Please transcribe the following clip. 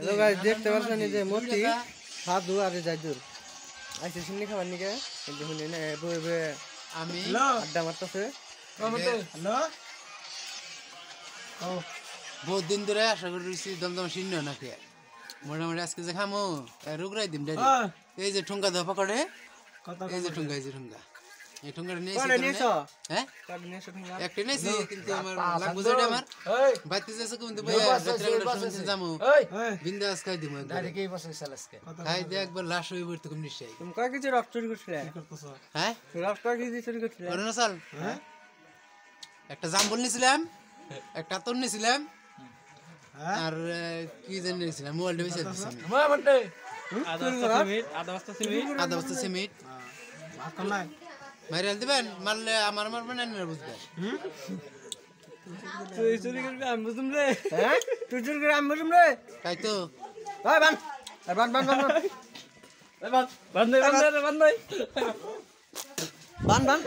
Hello guys, দেখতে পাচ্ছেন এই যে মতি সাধু আর জাদুর আইছে সিন্নি খাবার নিকে এই যে হুনে না বইবে আমি আড্ডা মারতেছে। হ্যালো ও বহুত দিন ধরে আশা করে রয়েছি দমদম শূন্য নাকি মোটামুটি আজকে যে খামো রুগরাই দিম এই যে ঠুঙ্গা ধপা করে এই যে ঠুঙ্গা এই ঠুঙ্গাটা নিয়েছি হ্যাঁ একটা নিয়েছি কিন্তু আমার লাগবে যেটা আমার বাইতে যাচ্ছে কিন্তু যাবো বিন্দাস খাই দিব খাই দিয়ে একবার লাশ হয়ে পড়তে কম নিশ্চয়ই। তুমি কয় কেজি রক্ত চুরি করছিলে? হ্যাঁ রক্ত কয় কেজি চুরি করছিলে? অরুণাচল একটা জাম্বুল নিয়েছিলাম, একটা আতর নিয়েছিলাম আর কি জানি নিয়েছিলাম মোবাইলটা বেঁচে আধা বস্তা সিমেন্ট মারিয়াল দিবেন, মারলে আমার মারবেন না বুঝবেন। তুই চুরি করবি আমি বুঝুম রে। হ্যাঁ তুই চুরি করে আমি বুঝুম রে। তাই তো ভাই বান বান বান বান বান বান বান বান বান